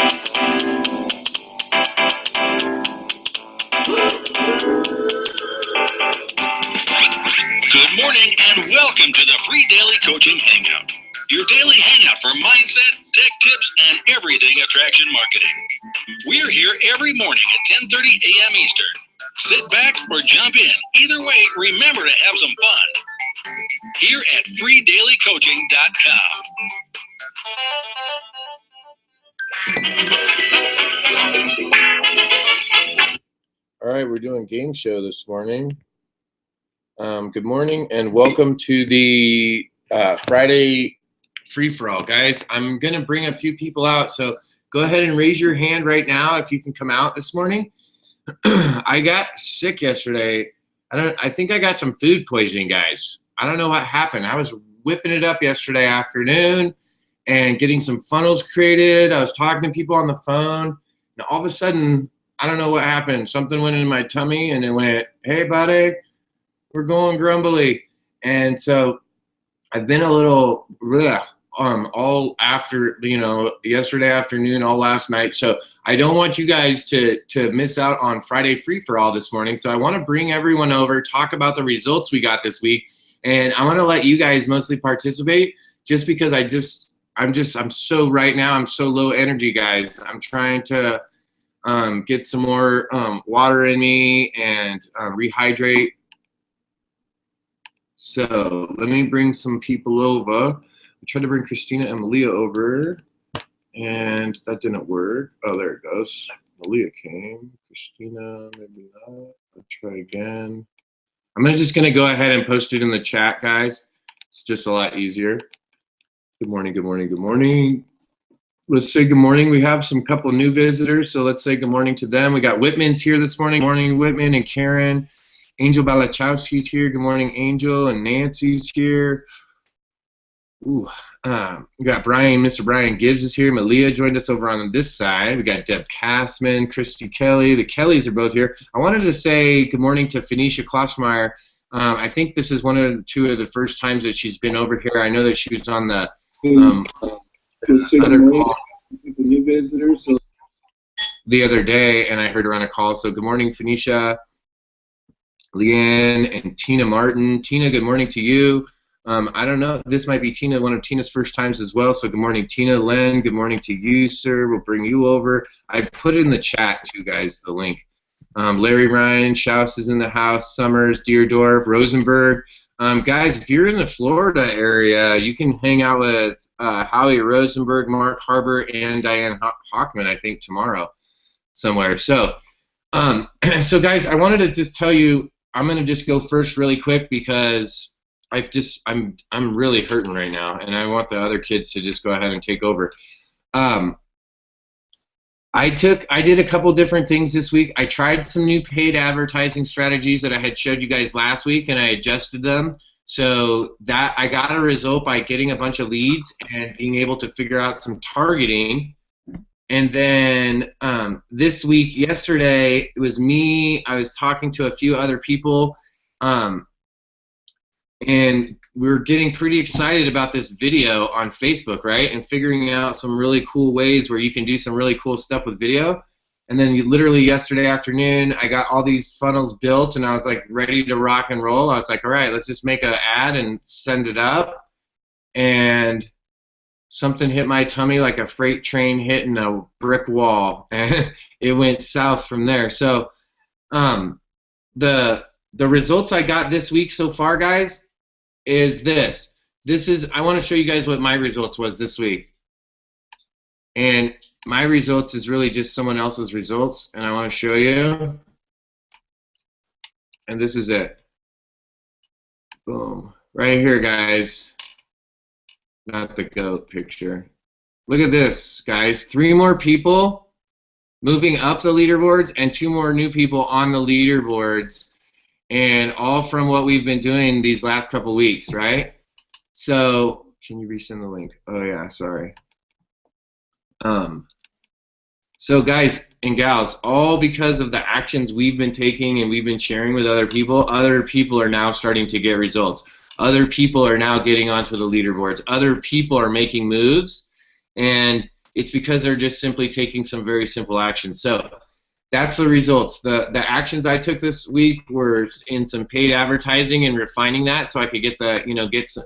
Good morning and welcome to the Free Daily Coaching Hangout. Your daily hangout for mindset, tech tips, and everything attraction marketing. We're here every morning at 10:30 a.m. Eastern. Sit back or jump in. Either way, remember to have some fun. Here at freedailycoaching.com. All right, we're doing game show this morning. Good morning and welcome to the Friday free-for-all, guys. I'm going to bring a few people out, so go ahead and raise your hand right now if you can come out this morning. I got sick yesterday. I think I got some food poisoning, guys. I don't know what happened. I was whipping it up yesterday afternoon and getting some funnels created. I was talking to people on the phone, and all of a sudden, I don't know what happened. Something went in my tummy, and it went, "Hey, buddy, we're going grumbly." And so I've been a little all after, yesterday afternoon, all last night. So I don't want you guys to miss out on Friday Free-for-All this morning. So I want to bring everyone over, talk about the results we got this week. And I want to let you guys mostly participate just because I'm so right now, I'm so low energy, guys. I'm trying to get some more water in me and rehydrate. So let me bring some people over. I tried to bring Christina and Malia over, and that didn't work. Oh, there it goes. Malia came. Christina, maybe not. I'll try again. I'm just going to go ahead and post it in the chat, guys. It's just a lot easier. Good morning, good morning, good morning. Let's say good morning. We have some couple new visitors, so let's say good morning to them. We got Whitman's here this morning. Good morning, Whitman and Karen. Angel Balachowski's here. Good morning, Angel. And Nancy's here. Ooh, we got Brian. Mr. Brian Gibbs is here. Malia joined us over on this side. We got Deb Kassman, Christy Kelly. The Kellys are both here. I wanted to say good morning to Phoenicia Klossmeyer. I think this is two of the first times that she's been over here. I know that she was on the other call. The new visitors the other day, and I heard her on a call. So good morning, Phoenicia, Leanne, and Tina Martin. Tina, good morning to you. I don't know. This might be Tina, one of Tina's first times as well. So good morning, Tina. Len, good morning to you, sir. We'll bring you over. I put in the chat, too, guys, the link. Larry Ryan, Schaus is in the house. Summers, Deerdorf, Rosenberg. Guys, if you're in the Florida area, you can hang out with Howie Rosenberg, Mark Harbor, and Diane Hockman, I think, tomorrow somewhere. So, so guys, I wanted to just tell you, I'm going to just go first really quick because I'm really hurting right now, and I want the other kids to just go ahead and take over. I did a couple different things this week. I tried some new paid advertising strategies that I had showed you guys last week, and I adjusted them so that I got a result by getting a bunch of leads and being able to figure out some targeting. And then this week, yesterday, it was me. I was talking to a few other people, and we were getting pretty excited about this video on Facebook, right? And figuring out some really cool ways where you can do some really cool stuff with video. And then literally yesterday afternoon, I got all these funnels built, and I was like ready to rock and roll. I was like, all right, let's just make an ad and send it up. And something hit my tummy like a freight train hitting a brick wall, and it went south from there. So the results I got this week so far, guys, is this. I want to show you guys what my results was this week. And my results is really just someone else's results, and I want to show you. And this is it. Boom. Right here, guys. Not the goat picture. Look at this, guys. 3 more people moving up the leaderboards and 2 more new people on the leaderboards. And all from what we've been doing these last couple weeks, right? So, can you resend the link? Oh yeah, sorry. So guys and gals, all because of the actions we've been taking and we've been sharing with other people are now starting to get results. Other people are now getting onto the leaderboards. Other people are making moves, and it's because they're just simply taking some very simple actions. So that's the results. The actions I took this week were in some paid advertising and refining that so I could get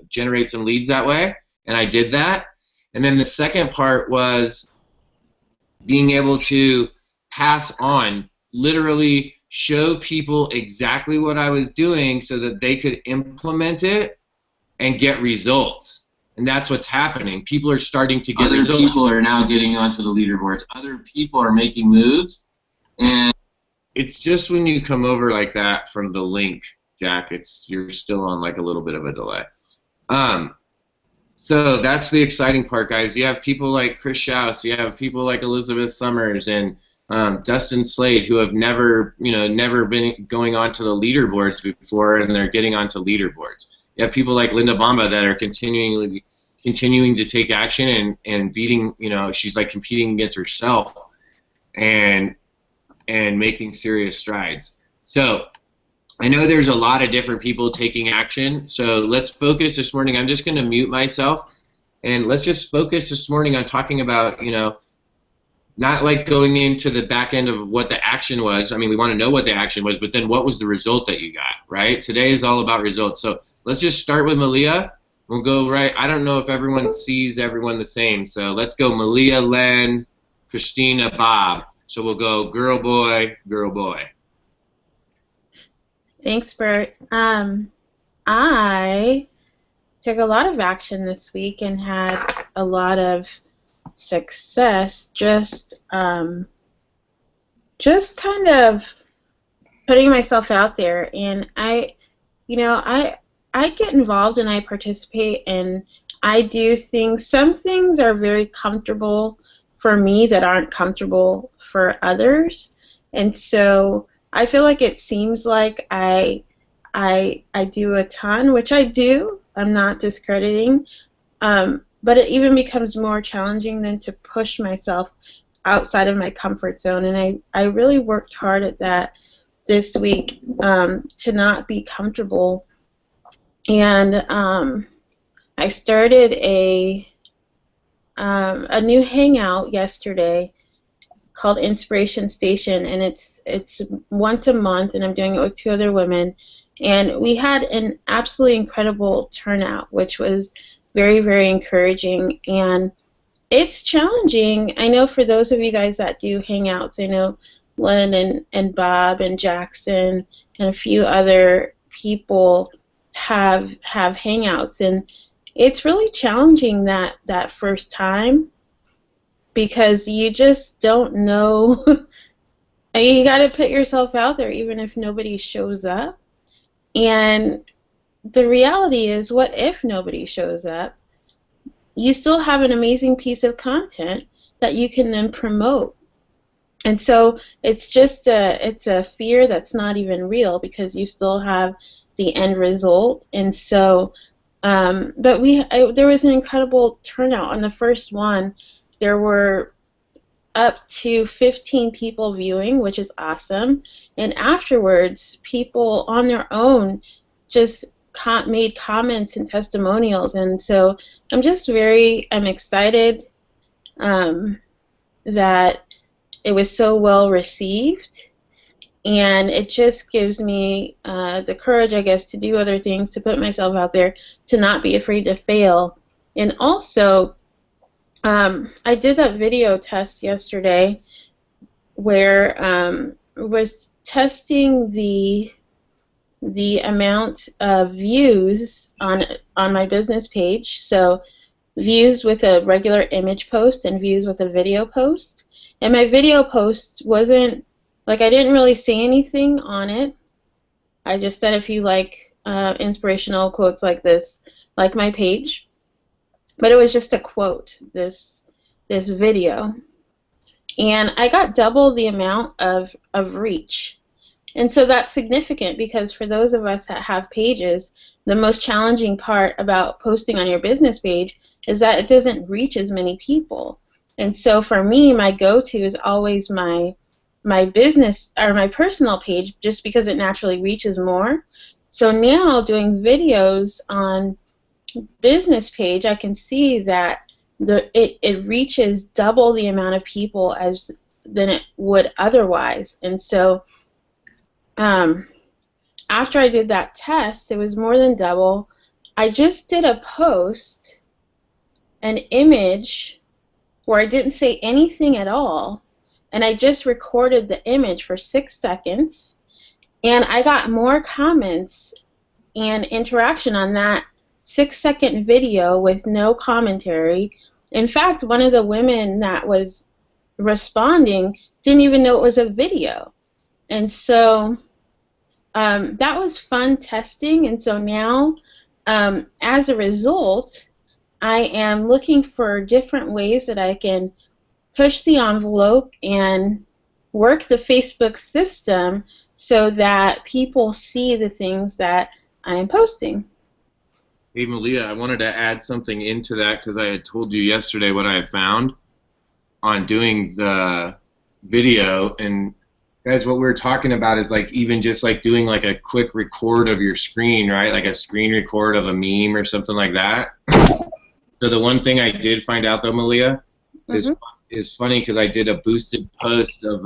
generate some leads that way, and I did that. And then the second part was being able to pass on, literally show people exactly what I was doing so that they could implement it and get results. And that's what's happening. People are starting to get results. Other people are now getting onto the leaderboards. Other people are making moves. And it's just when you come over like that from the link, Jack, you're still on like a little bit of a delay. So that's the exciting part, guys. You have people like Chris Schaus, you have people like Elizabeth Summers and Dustin Slade, who have never been going onto the leaderboards before, and they're getting onto leaderboards. You have people like Linda Bamba that are continuing to take action and beating, she's like competing against herself and making serious strides. So I know there's a lot of different people taking action, so let's focus this morning. I'm just going to mute myself, and let's just focus this morning on talking about, not like going into the back end of what the action was. I mean, we want to know what the action was, but then what was the result that you got, right? Today is all about results. So let's just start with Malia. We'll go right. I don't know if everyone sees everyone the same, so let's go Malia, Len, Christina, Bob. So we'll go girl, boy, girl, boy. Thanks, Bert. I took a lot of action this week and had a lot of success just kind of putting myself out there. And I get involved and I participate and I do things. Some things are very comfortable for me that aren't comfortable for others. And so I feel like it seems like I do a ton, which I do. I'm not discrediting. But it even becomes more challenging than to push myself outside of my comfort zone. And I really worked hard at that this week, to not be comfortable. And I started a new hangout yesterday called Inspiration Station, and it's once a month, and I'm doing it with 2 other women. And we had an absolutely incredible turnout, which was very, very encouraging. And it's challenging. I know for those of you guys that do hangouts, I know Len and Bob and Jackson and a few other people have hangouts, and it's really challenging that first time because you just don't know. You got to put yourself out there even if nobody shows up. And the reality is, what if nobody shows up? You still have an amazing piece of content that you can then promote. And so it's just it's a fear that's not even real because you still have the end result. And so, but there was an incredible turnout. On the first one, there were up to 15 people viewing, which is awesome. And afterwards, people on their own just made comments and testimonials. And so I'm excited that it was so well received. And it just gives me the courage, I guess, to do other things, to put myself out there, to not be afraid to fail. And also, I did that video test yesterday where was testing the amount of views on my business page. So views with a regular image post and views with a video post. And my video post wasn't, I didn't really say anything on it. I just said a few inspirational quotes like this, like my page. But it was just a quote, this video. And I got double the amount of reach. And so that's significant because for those of us that have pages, the most challenging part about posting on your business page is that it doesn't reach as many people. And so for me, my go-to is always my business or my personal page just because it naturally reaches more. So now doing videos on business page, I can see that it reaches double the amount of people as than it would otherwise. And so after I did that test, it was more than double. I just did a post, an image, where I didn't say anything at all, and I just recorded the image for 6 seconds, and I got more comments and interaction on that 6-second video with no commentary. In fact, one of the women that was responding didn't even know it was a video. And so that was fun testing, and so now as a result, I am looking for different ways that I can push the envelope and work the Facebook system so that people see the things that I am posting. Hey, Malia, I wanted to add something into that because I had told you yesterday what I had found on doing the video. And guys, what we were talking about is like even just like doing like a quick record of your screen, right? Like a screen record of a meme or something like that. So the one thing I did find out though, Malia, is funny because I did a boosted post of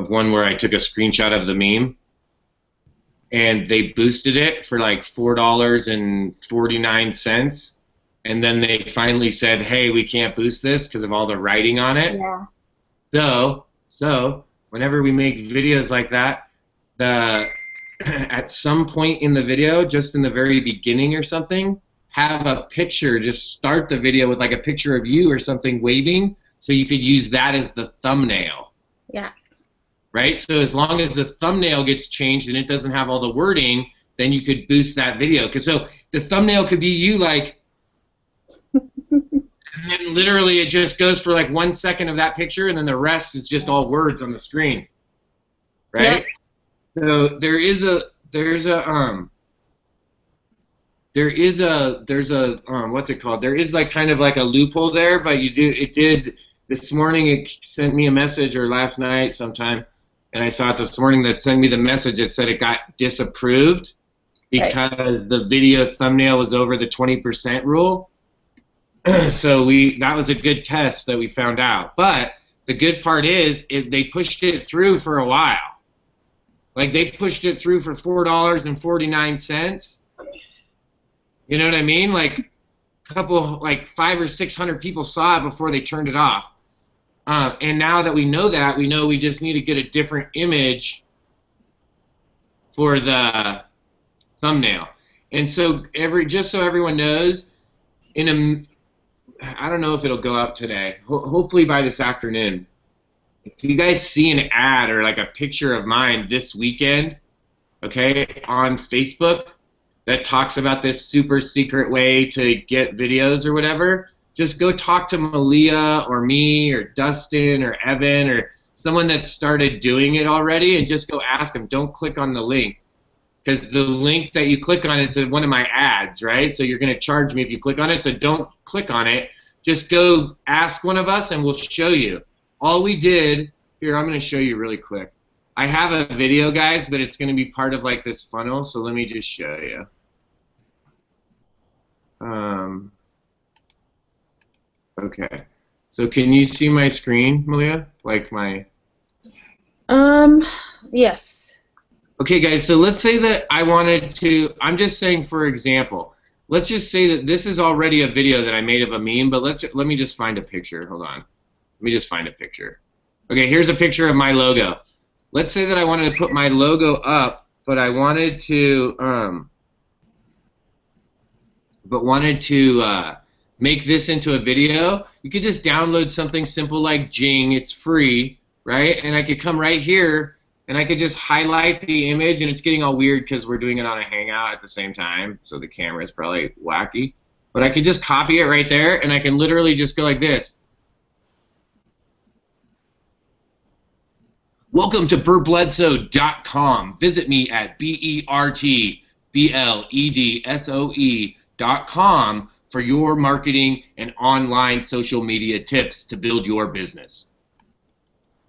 one where I took a screenshot of the meme, and they boosted it for like $4.49, and then they finally said, "Hey, we can't boost this because of all the writing on it." Yeah. So whenever we make videos like that, at some point in the video, just in the very beginning or something, have a picture, just start the video with like a picture of you or something waving, so you could use that as the thumbnail. Yeah. Right? So as long as the thumbnail gets changed and it doesn't have all the wording, then you could boost that video. Because so the thumbnail could be you like, and then literally it just goes for like 1 second of that picture, and then the rest is just all words on the screen. Right? Yeah. So there's a what's it called? There is like kind of like a loophole there, but it did this morning. It sent me a message, or last night sometime, and I saw it this morning that sent me the message that said it got disapproved because the video thumbnail was over the 20% rule. So that was a good test that we found out. But the good part is they pushed it through for a while. Like they pushed it through for $4.49. You know what I mean? Like a couple, like 500 or 600 people saw it before they turned it off. And now that we know that, we know we just need to get a different image for the thumbnail. And so just so everyone knows, I don't know if it'll go up today. Hopefully by this afternoon. If you guys see an ad or like a picture of mine this weekend, okay, on Facebook that talks about this super secret way to get videos or whatever, just go talk to Malia or me or Dustin or Evan or someone that started doing it already, and just go ask them. Don't click on the link, because the link that you click on, it's one of my ads, right? So you're going to charge me if you click on it, so don't click on it. Just go ask one of us and we'll show you. All we did, here, I'm going to show you really quick. I have a video, guys, but it's going to be part of like this funnel, so let me just show you. Okay. So can you see my screen, Malia? Like my... Yes. Okay, guys, so let's say that I wanted to, I'm just saying for example, let's just say that this is already a video that I made of a meme, but let me just find a picture. Hold on. Let me just find a picture. Okay, here's a picture of my logo. Let's say that I wanted to put my logo up, but I wanted to make this into a video. You could just download something simple like Jing. It's free, right? And I could come right here and I could just highlight the image, and it's getting all weird because we're doing it on a Hangout at the same time, so the camera is probably wacky. But I could just copy it right there, and I can literally just go like this. Welcome to BertBledsoe.com. Visit me at BertBledsoe.com for your marketing and online social media tips to build your business.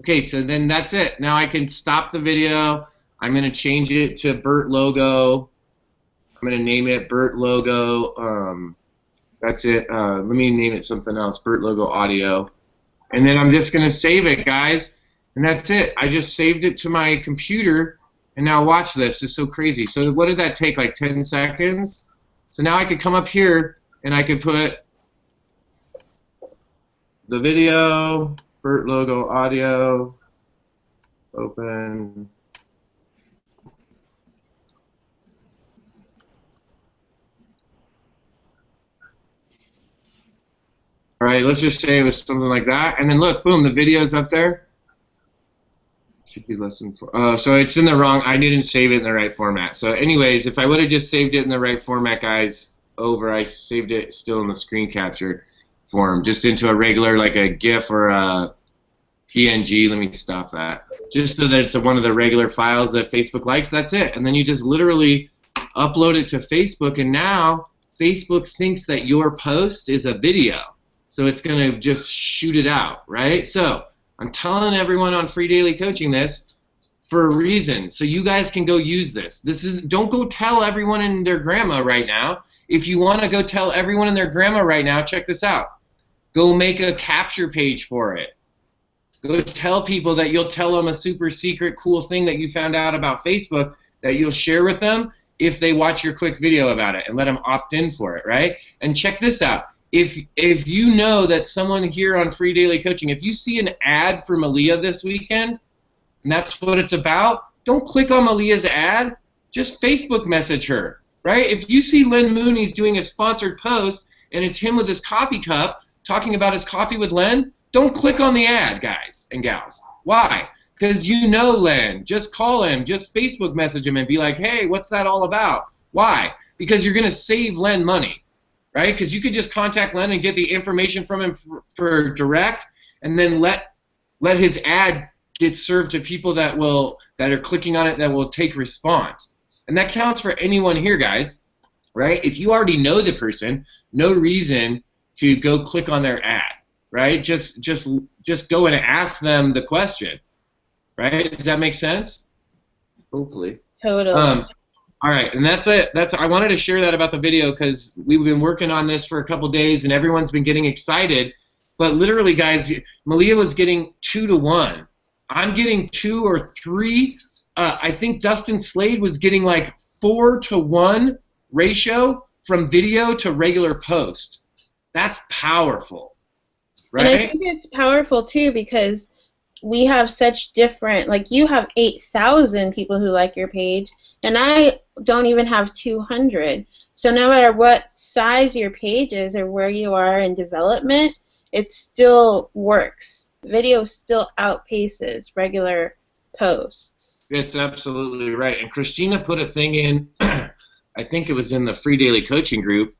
Okay, so then that's it. Now I can stop the video. I'm going to change it to Bert Logo. I'm going to name it Bert Logo That's it. Let me name it something else. Burt Logo Audio. And then I'm just going to save it, guys. And that's it. I just saved it to my computer. And now watch this. It's so crazy. So what did that take, like 10 seconds? So now I could come up here and I could put the video, Burt Logo Audio, open. All right, let's just say it was something like that. And then look, boom, the video's up there. Should be less than 4. So it's in the wrong, I didn't save it in the right format. So anyways, if I would have just saved it in the right format, guys, I saved it still in the screen capture form, just into a regular, like a GIF or a PNG. Let me stop that. Just so that it's one of the regular files that Facebook likes, that's it. And then you just literally upload it to Facebook, and now Facebook thinks that your post is a video. So it's going to just shoot it out, right? So I'm telling everyone on Free Daily Coaching this for a reason, so you guys can go use this. Don't go tell everyone and their grandma right now. If you want to go tell everyone and their grandma right now, check this out. Go make a capture page for it. Go tell people that you'll tell them a super secret cool thing that you found out about Facebook that you'll share with them if they watch your quick video about it, and let them opt in for it, right? And check this out. If you know that someone here on Free Daily Coaching, if you see an ad for Malia this weekend, and that's what it's about, don't click on Malia's ad. Just Facebook message her, right? If you see Len Mooney's doing a sponsored post and it's him with his coffee cup talking about his coffee with Len, don't click on the ad, guys and gals. Why? Because you know Len. Just call him. Just Facebook message him and be like, hey, what's that all about? Why? Because you're going to save Len money. Right? Because you could just contact Len and get the information from him for direct, and then let his ad get served to people that are clicking on it that will take response. And that counts for anyone here, guys. Right? If you already know the person, no reason to go click on their ad. Right? Just go and ask them the question. Right? Does that make sense? Hopefully. Totally. All right, and that's it. I wanted to share that about the video because we've been working on this for a couple days and everyone's been getting excited. But literally, guys, Malia was getting 2 to 1. I'm getting 2 or 3. I think Dustin Slade was getting like 4 to 1 ratio from video to regular post. That's powerful, right? And I think it's powerful too because we have such different, like you have 8,000 people who like your page, and I don't even have 200. So no matter what size your page is or where you are in development, it still works. Video still outpaces regular posts. That's absolutely right. And Christina put a thing in, I think it was in the Free Daily Coaching group,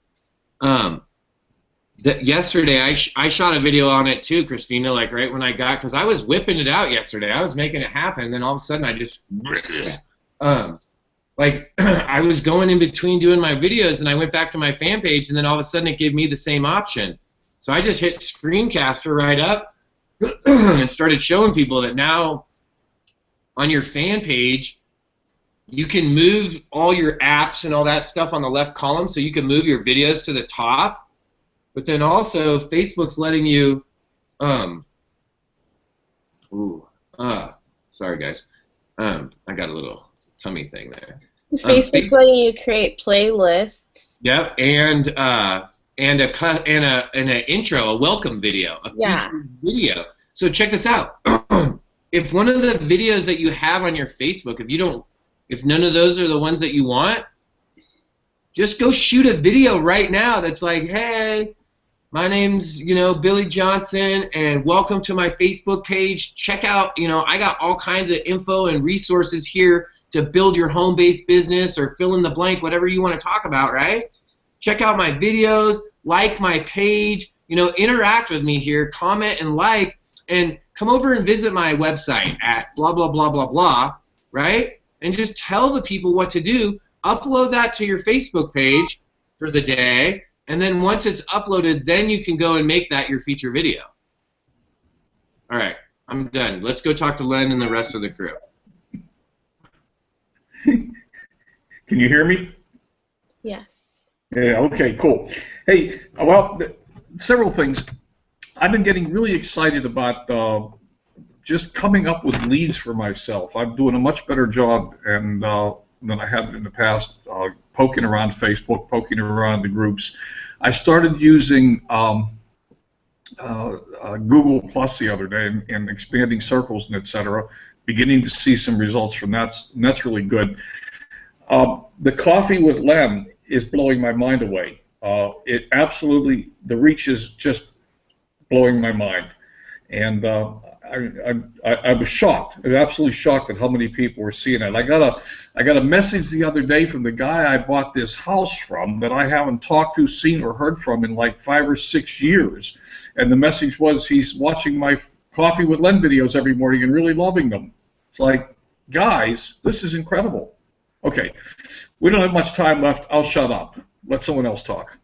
yesterday, I shot a video on it too, Christina, like right when I got, because I was whipping it out yesterday. I was making it happen, and then all of a sudden I just, like, I was going in between doing my videos, and I went back to my fan page, and then all of a sudden it gave me the same option. So I just hit Screencaster right up and started showing people that now on your fan page, you can move all your apps and all that stuff on the left column, so you can move your videos to the top. But then also, Facebook's letting you, sorry guys, I got a little tummy thing there. Facebook's letting you create playlists. Yep, and an intro, a welcome video, a featured video. So check this out. If one of the videos that you have on your Facebook, if none of those are the ones that you want, just go shoot a video right now that's like, hey, my name's, Billy Johnson, and welcome to my Facebook page. Check out, I got all kinds of info and resources here to build your home-based business, or fill in the blank, whatever you want to talk about, right? Check out my videos, like my page, interact with me here, comment and like, and come over and visit my website at blah, blah, blah, blah, blah, right? And just tell the people what to do. Upload that to your Facebook page for the day, and then once it's uploaded, then you can go and make that your feature video. All right, I'm done. Let's go talk to Len and the rest of the crew. Can you hear me? Yes. Yeah, okay, cool. Hey, well, several things. I've been getting really excited about just coming up with leads for myself. I'm doing a much better job than I have in the past, poking around Facebook, poking around the groups. I started using Google Plus the other day and expanding circles and etc. Beginning to see some results from that, and that's really good. The coffee with Len is blowing my mind away. It absolutely, the reach is just blowing my mind, and I was shocked. I was absolutely shocked at how many people were seeing it. I got a message the other day from the guy I bought this house from that I haven't talked to, seen, or heard from in like 5 or 6 years, and the message was he's watching my Coffee with Len videos every morning and really loving them. It's like, guys, this is incredible. Okay, we don't have much time left. I'll shut up. Let someone else talk.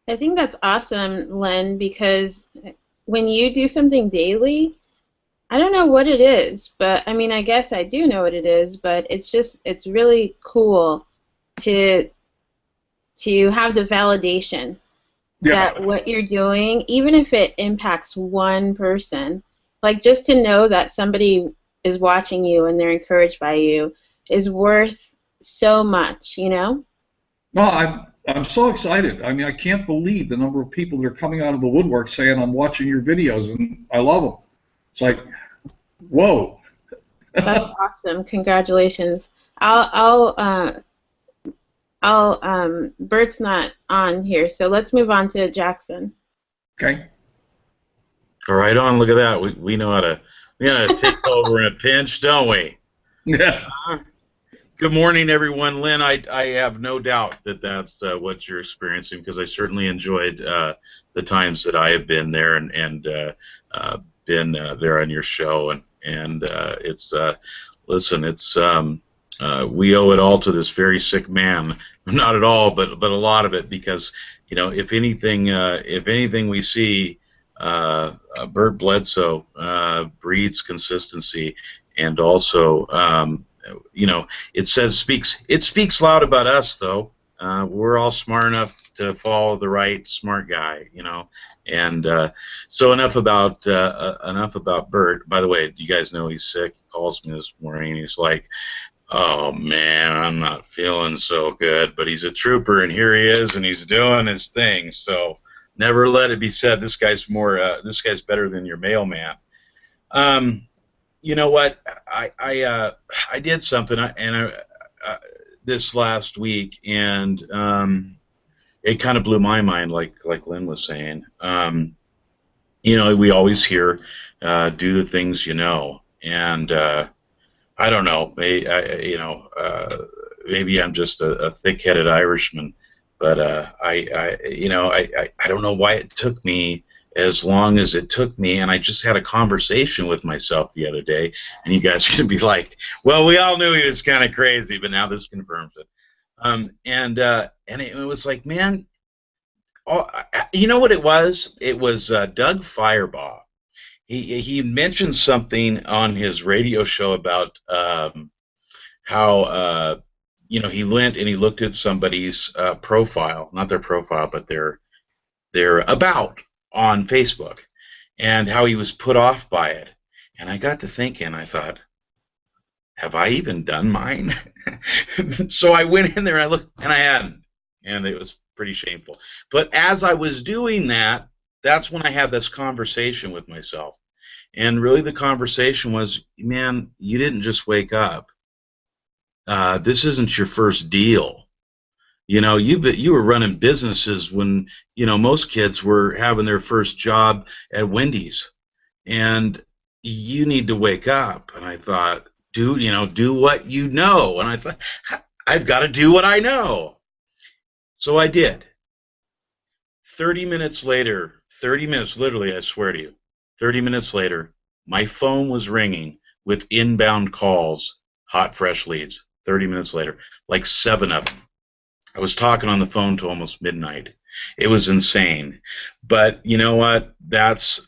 I think that's awesome, Len, because when you do something daily, I don't know what it is, but I mean, I guess I do know what it is, but it's really cool to have the validation that what you're doing, even if it impacts one person, like just to know that somebody is watching you and they're encouraged by you is worth so much, you know? No, I'm so excited. I mean, I can't believe the number of people that are coming out of the woodwork saying, I'm watching your videos and I love them. It's like, whoa. That's awesome. Congratulations. Bert's not on here, so let's move on to Jackson. Okay. All right, on. Look at that. We know how to take over in a pinch, don't we? Yeah. Good morning, everyone. Lynn, I have no doubt that that's what you're experiencing, because I certainly enjoyed the times that I have been there and been there on your show, and it's listen, it's we owe it all to this very sick man. Not at all, but a lot of it, because if anything we see, Bert Bledsoe breeds consistency, and also it speaks loud about us, though. We're all smart enough to follow the right smart guy, and so enough about Bert. By the way, you guys know he's sick. He calls me this morning. He's like, oh man, I'm not feeling so good, but he's a trooper, and here he is, and he's doing his thing. So never let it be said this guy's better than your mailman. You know what? I did something this last week, and it kind of blew my mind, like Lynn was saying. We always hear, do the things you know, and I don't know. Maybe I'm just a thick-headed Irishman, but I don't know why it took me as long as it took me, and I just had a conversation with myself the other day, and you guys are gonna be like, "Well, we all knew he was kind of crazy, but now this confirms it." And it was like, man, you know what it was? It was Doug Firebaugh. He mentioned something on his radio show about how he went and he looked at somebody's profile, not their profile, but their about on Facebook, and how he was put off by it. And I got to thinking, I thought, have I even done mine? So I went in there and I looked, and I hadn't, and it was pretty shameful. But as I was doing that, that's when I had this conversation with myself. And really the conversation was, man, you didn't just wake up. This isn't your first deal. You were running businesses when, most kids were having their first job at Wendy's. And you need to wake up. And I thought, do what you know. And I thought, I've got to do what I know. So I did. 30 minutes later, literally, I swear to you, 30 minutes later, my phone was ringing with inbound calls, hot, fresh leads. 30 minutes later, like 7 of them. I was talking on the phone till almost midnight. It was insane. But you know what? That's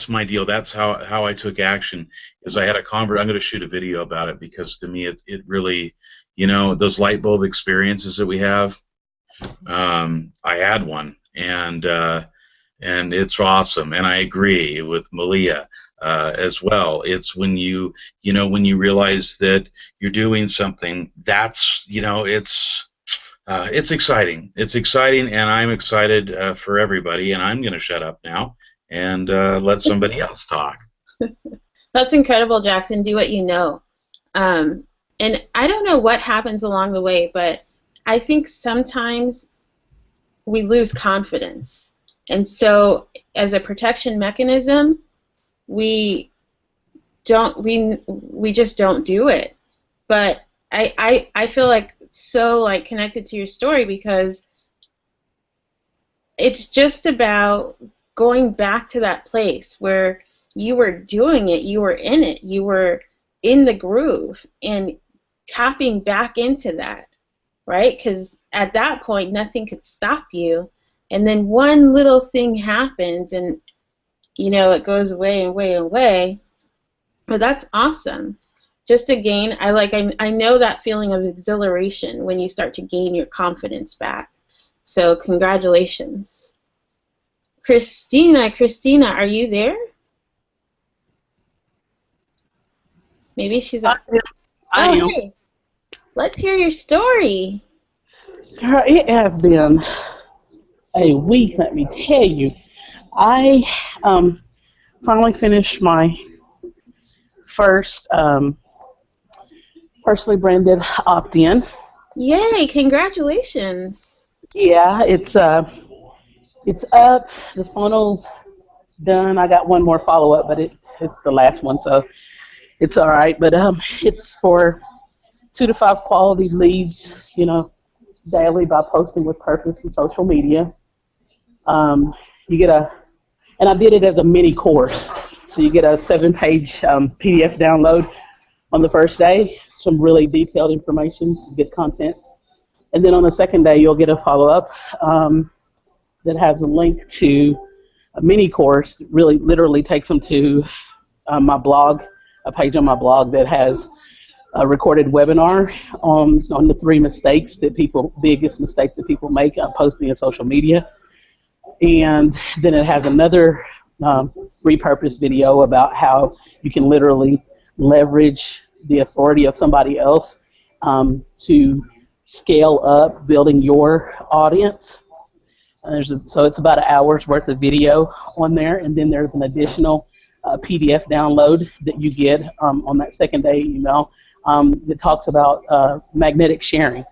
my deal. That's how I took action. Is I had a I'm going to shoot a video about it, because to me it really, those light bulb experiences that we have, I had one, and it's awesome. And I agree with Malia as well. It's when when you realize that you're doing something that's it's exciting. It's exciting, and I'm excited for everybody. And I'm going to shut up now and let somebody else talk. That's incredible, Jackson. Do what you know. And I don't know what happens along the way, but I think sometimes we lose confidence. And so as a protection mechanism, we just don't do it. But I feel like so connected to your story, because it's just about going back to that place where you were doing it, you were in it, you were in the groove, and tapping back into that, right? Because at that point, nothing could stop you. And then one little thing happens, and it goes away and away and away. But that's awesome. Just to gain, I know that feeling of exhilaration when you start to gain your confidence back. So congratulations. Christina, are you there? Maybe she's up. I am. Hey. Let's hear your story. Girl, it has been a week, let me tell you. I finally finished my first personally branded opt-in. Yay, congratulations. Yeah, it's up. The funnel's done. I got one more follow-up, but it's the last one, so it's all right. But it's for 2 to 5 quality leads, daily by posting with purpose in social media. You get and I did it as a mini course. So you get a 7-page PDF download on the first day, some really detailed information, some good content. And then on the second day, you'll get a follow-up that has a link to a mini course that really literally takes them to my blog, a page on my blog that has a recorded webinar on the 3 biggest mistakes that people make on posting in social media. And then it has another repurposed video about how you can literally leverage the authority of somebody else to scale up building your audience. So it's about an hour's worth of video on there, and then there's an additional PDF download that you get on that second day email that talks about magnetic sharing.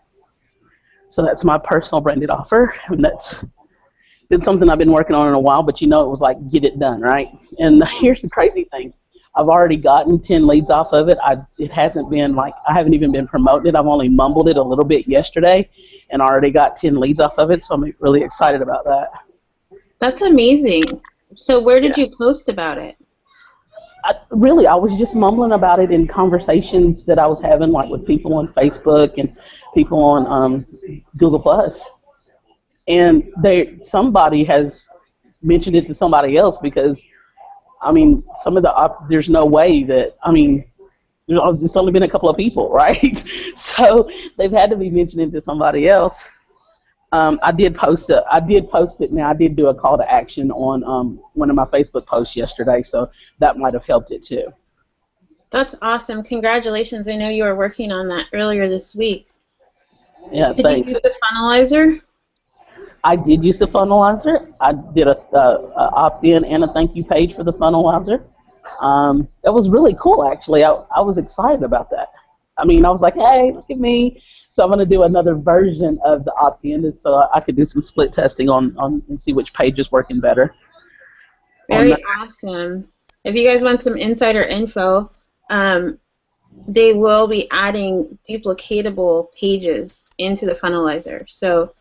So that's my personal branded offer, and that's been something I've been working on in a while, but it was like, get it done, right? And here's the crazy thing. I've already gotten 10 leads off of it. It hasn't been I haven't even been promoting it. I've only mumbled it a little bit yesterday and already got 10 leads off of it, so I'm really excited about that. That's amazing. So where did you post about it? I was just mumbling about it in conversations that I was having, with people on Facebook and people on Google+. And somebody has mentioned it to somebody else, because, some of there's no way that, it's only been a couple of people, right? So they've had to be mentioning to somebody else. I did post it. Now, I did do a call to action on one of my Facebook posts yesterday, so that might have helped it too. That's awesome. Congratulations. I know you were working on that earlier this week. Yeah, did thanks. you use the funnelizer? I did use the funnelizer. I did a opt-in and a thank you page for the funnelizer. That was really cool, actually. I was excited about that. I was like, hey, look at me. So I'm going to do another version of the opt-in so I could do some split testing on and see which page is working better. Very awesome. If you guys want some insider info, they will be adding duplicatable pages into the funnelizer. So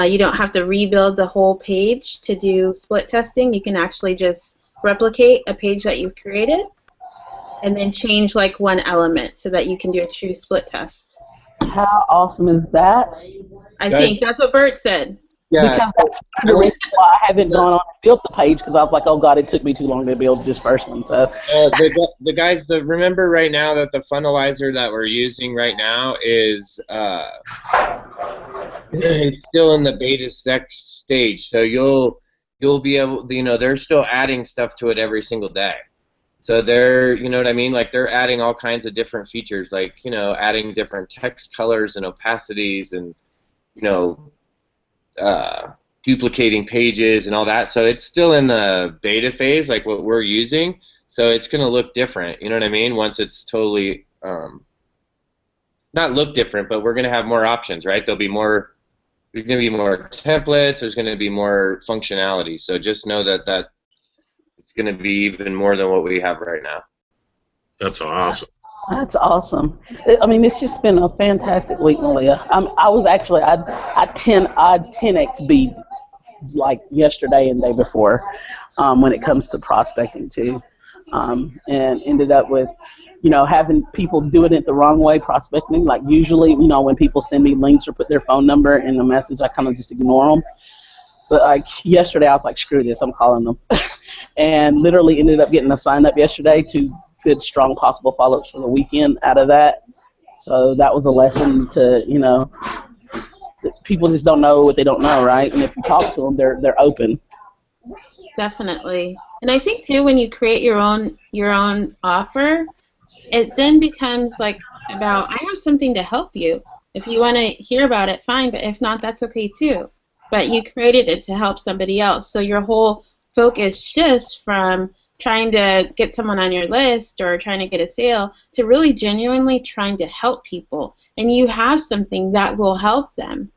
you don't have to rebuild the whole page to do split testing. You can actually just replicate a page that you've created and then change one element so that you can do a true split test. How awesome is that? I think that's what Bert said. Yeah. Because that's the reason why I haven't gone on and built the page, because I was like, oh God, it took me too long to build this first one. So The guys, remember right now that the funnelizer that we're using right now is it's still in the beta stage. So you'll be able, they're still adding stuff to it every single day. So they're, you know what I mean? Like they're adding all kinds of different features, like, adding different text colors and opacities and, duplicating pages and all that. So it's still in the beta phase, like what we're using. So it's going to look different, you know what I mean? Once it's totally, not look different, but we're going to have more options, right? There's going to be more templates. There's going to be more functionality. So just know that it's going to be even more than what we have right now. That's awesome. that's awesome. I mean, it's just been a fantastic week, Malia. I was actually I 10x beat like yesterday and day before when it comes to prospecting too, and ended up with having people doing it the wrong way prospecting. Like usually, when people send me links or put their phone number in the message, I kind of just ignore them. But like yesterday, I was like, screw this, I'm calling them. And literally ended up getting a sign up yesterday to good, strong possible follow-ups for the weekend out of that. So that was a lesson to, people just don't know what they don't know, right? And if you talk to them, they're open. Definitely. And I think too, when you create your own offer, it then becomes like about, I have something to help you. If you want to hear about it, fine, but if not, that's okay too. But you created it to help somebody else. So your whole focus shifts from trying to get someone on your list or trying to get a sale to really genuinely trying to help people. And you have something that will help them.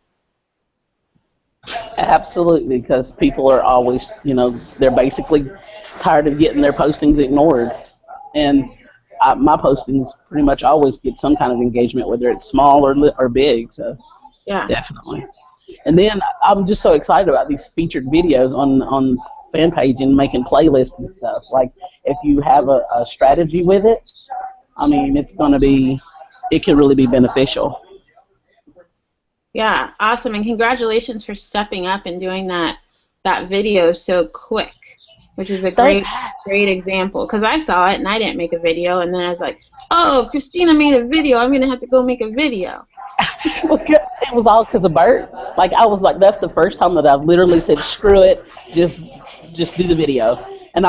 Absolutely, because people are always, they're basically tired of getting their postings ignored. And my postings pretty much always get some kind of engagement, whether it's small or big. So yeah, definitely. And then I'm just so excited about these featured videos on fan page and making playlists and stuff. Like if you have a strategy with it, I mean, it can really be beneficial. Yeah, awesome, and congratulations for stepping up and doing that video so quick, which is a great example. Because I saw it and I didn't make a video, and then I was like, oh, Christina made a video, I'm gonna have to go make a video. Well, it was all because of Bert. Like I was like, that's the first time that I've literally said, screw it, just do the video. And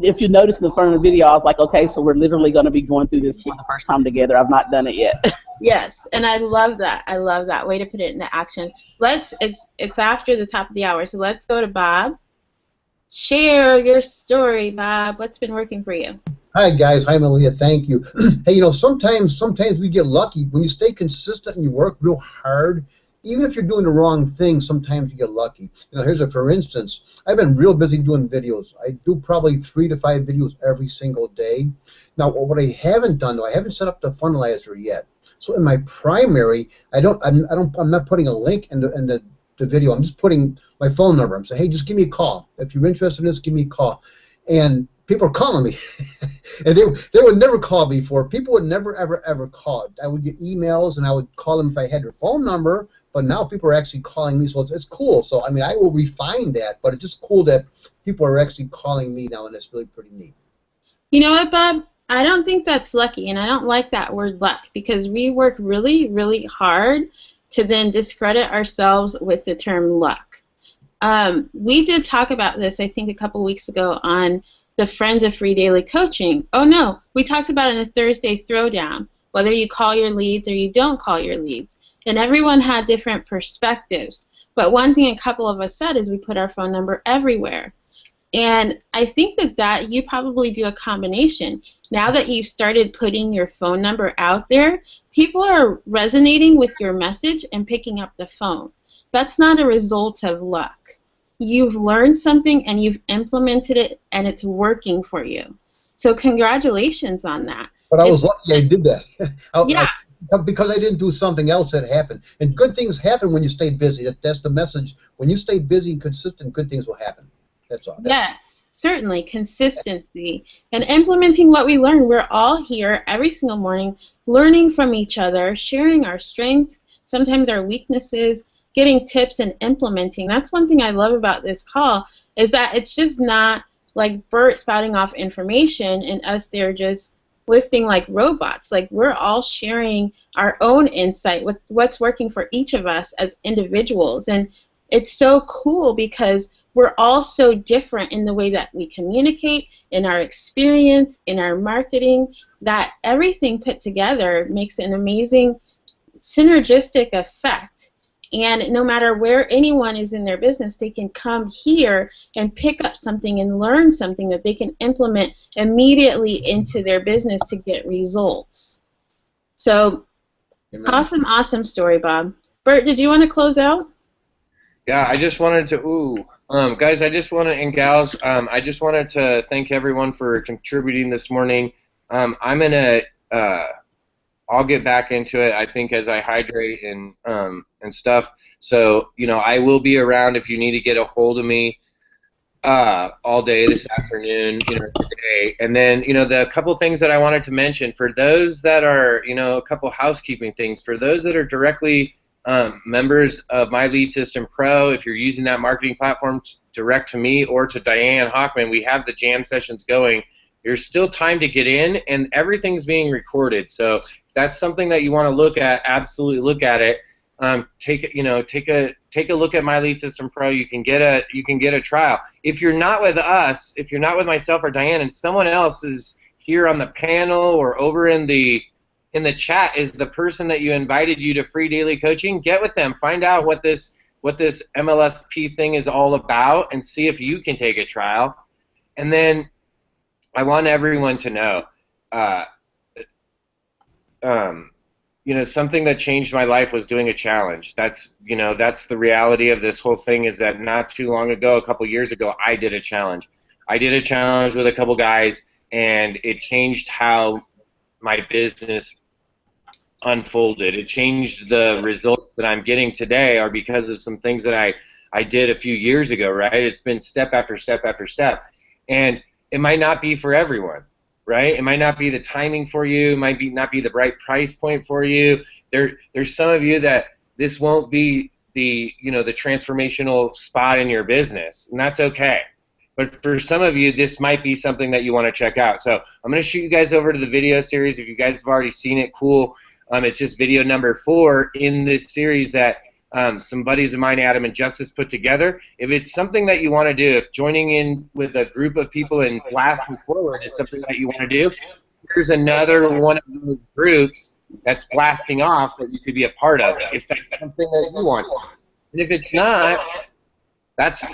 if you notice in the front of the video, I was like, okay, so we're literally going to be going through this for the first time together. I've not done it yet. Yes, and I love that. I love that way to put it into action. It's after the top of the hour, so let's go to Bob. Share your story, Bob. What's been working for you? Hi guys, hi Malia, thank you. Hey, sometimes we get lucky. When you stay consistent and you work real hard, even if you're doing the wrong thing, sometimes you get lucky. For instance, I've been real busy doing videos. I do probably 3 to 5 videos every single day. Now, what I haven't done though, I haven't set up the funnelizer yet. So in my primary, I'm not putting a link in the video. I'm just putting my phone number. I'm saying, hey, just give me a call. If you're interested in this, give me a call. And people are calling me. And they would never call before. People would never, ever call. I would get emails, and I would call them if I had their phone number, but now people are actually calling me, so it's cool. So, I mean, I will refine that, but it's just cool that people are actually calling me now, and it's really pretty neat. You know what, Bob? I don't think that's lucky, and I don't like that word luck, because we work really, really hard to then discredit ourselves with the term luck. We did talk about this, I think, a couple weeks ago on the Friends of Free Daily Coaching. Oh, no, we talked about it in the Thursday Throwdown, whether you call your leads or you don't call your leads. And everyone had different perspectives. But one thing a couple of us said is we put our phone number everywhere. And I think that you probably do a combination. Now that you've started putting your phone number out there, people are resonating with your message and picking up the phone. That's not a result of luck. You've learned something and you've implemented it and it's working for you. So congratulations on that. But I was lucky I did that. Yeah. Because I didn't do something else that happened. And good things happen when you stay busy. That's the message. When you stay busy and consistent, good things will happen. That's all. Yes, certainly. Consistency and implementing what we learn. We're all here every single morning learning from each other, sharing our strengths, sometimes our weaknesses, getting tips and implementing. That's one thing I love about this call, is that it's just not like Bert spouting off information and us there just listening like robots. Like, we're all sharing our own insight with what's working for each of us as individuals. And it's so cool because we're all so different in the way that we communicate, in our experience, in our marketing, that everything put together makes an amazing synergistic effect. And no matter where anyone is in their business, they can come here and pick up something and learn something that they can implement immediately into their business to get results. So, Amen. awesome story, Bob. Bert, did you want to close out? Yeah, I just wanted to, guys, and gals, I just wanted to thank everyone for contributing this morning. I'm going to, I'll get back into it, I think, as I hydrate and stuff. So, you know, I will be around if you need to get a hold of me all day this afternoon, you know, today. And then, you know, the couple things that I wanted to mention, for those that are, you know, a couple housekeeping things, for those that are directly members of My Lead System Pro, if you're using that marketing platform direct to me or to Diane Hockman, we have the jam sessions going. There's still time to get in, and everything's being recorded. So if that's something that you want to look at, absolutely look at it. Take a look at My Lead System Pro. You can get a trial. If you're not with us, if you're not with myself or Diane, and someone else is here on the panel or over in the chat is the person that you invited you to free daily coaching, get with them. Find out what this MLSP thing is all about, and see if you can take a trial. And then I want everyone to know, you know, something that changed my life was doing a challenge. That's the reality of this whole thing, is that not too long ago, a couple years ago, I did a challenge. I did a challenge with a couple guys, and it changed how my business unfolded. It changed the results that I'm getting today are because of some things that I did a few years ago, right? It's been step after step after step. And it might not be for everyone, right? It might not be the timing for you. It might not be the right price point for you. There's some of you that this won't be the transformational spot in your business, and that's okay. But for some of you, this might be something that you want to check out. So I'm going to shoot you guys over to the video series. If you guys have already seen it, cool. It's just video number 4 in this series that some buddies of mine, Adam and Justice, put together. If it's something that you want to do, if joining in with a group of people and blasting forward is something that you want to do, here's another one of those groups that's blasting off that you could be a part of, if that's something that you want to. And if it's not, that's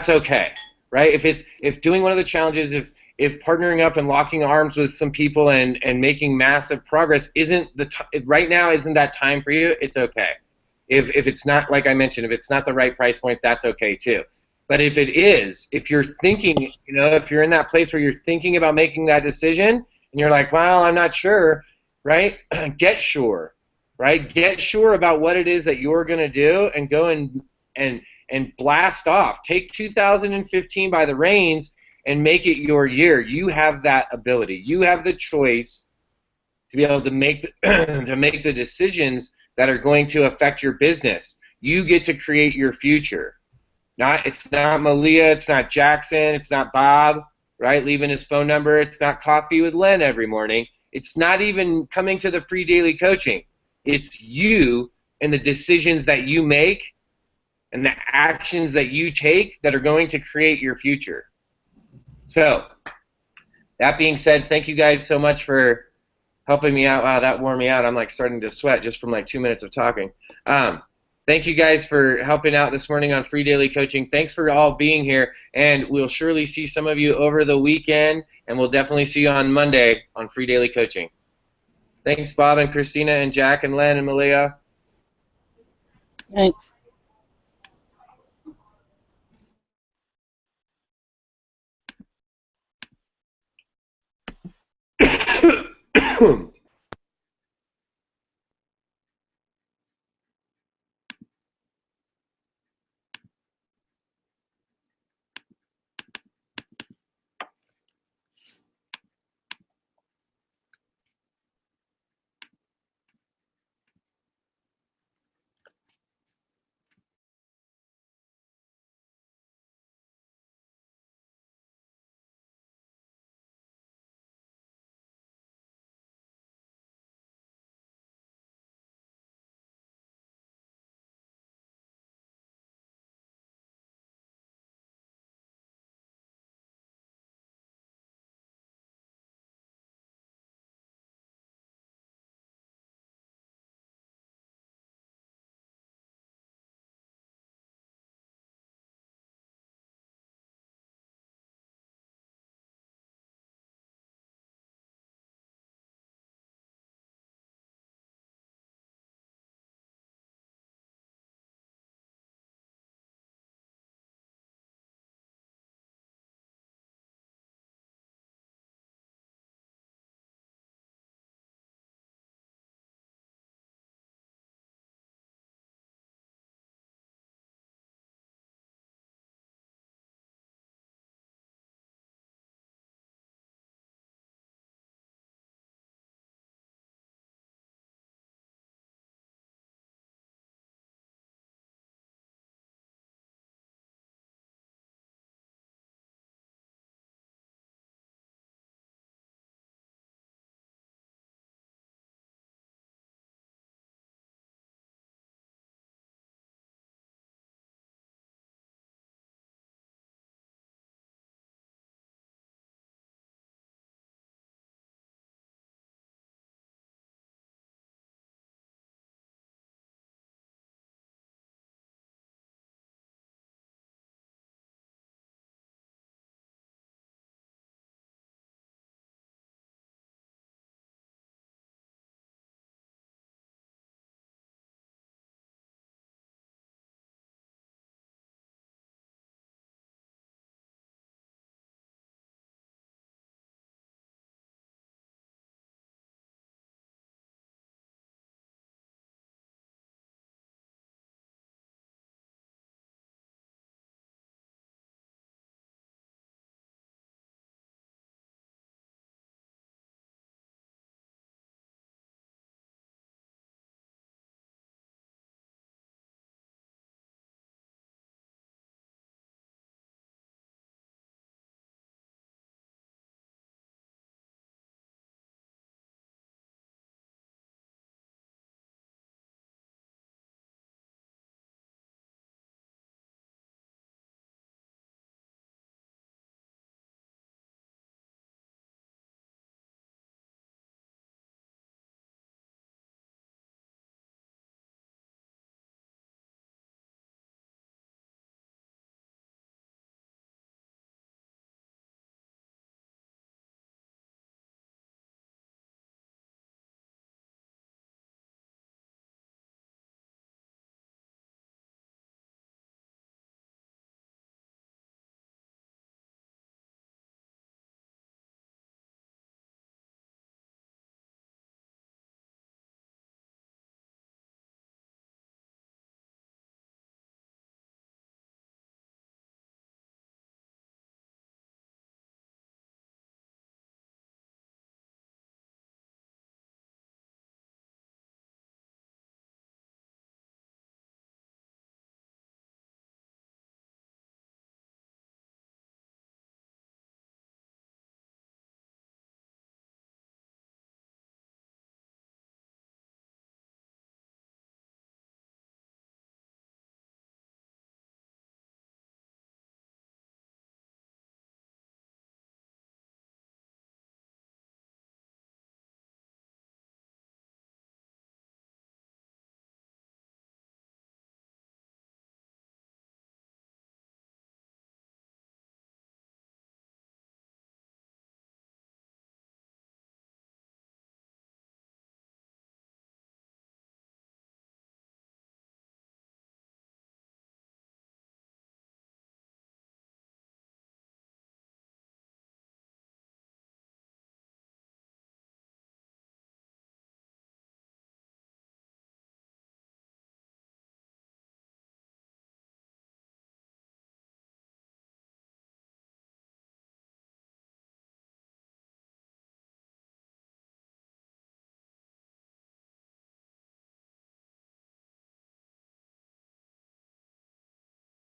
okay, right? If doing one of the challenges, if partnering up and locking arms with some people and making massive progress right now isn't that time for you, it's okay. If it's not, like I mentioned, if it's not the right price point, that's okay too. But if it is, if you're thinking, if you're in that place where you're thinking about making that decision and you're like, well, I'm not sure, right? Get sure, right? Get sure about what it is that you're going to do, and go and blast off. Take 2015 by the reins and make it your year. You have that ability. You have the choice to be able to make the decisions that are going to affect your business. You get to create your future. It's not Malia, it's not Jackson, it's not Bob, right, leaving his phone number. It's not coffee with Len every morning. It's not even coming to the free daily coaching. It's you and the decisions that you make and the actions that you take that are going to create your future. So, that being said, thank you guys so much for helping me out. Wow, that wore me out. I'm like starting to sweat just from like 2 minutes of talking. Thank you guys for helping out this morning on Free Daily Coaching. Thanks for all being here, and we'll surely see some of you over the weekend, and we'll definitely see you on Monday on Free Daily Coaching. Thanks, Bob and Christina and Jack and Len and Malia. Thanks.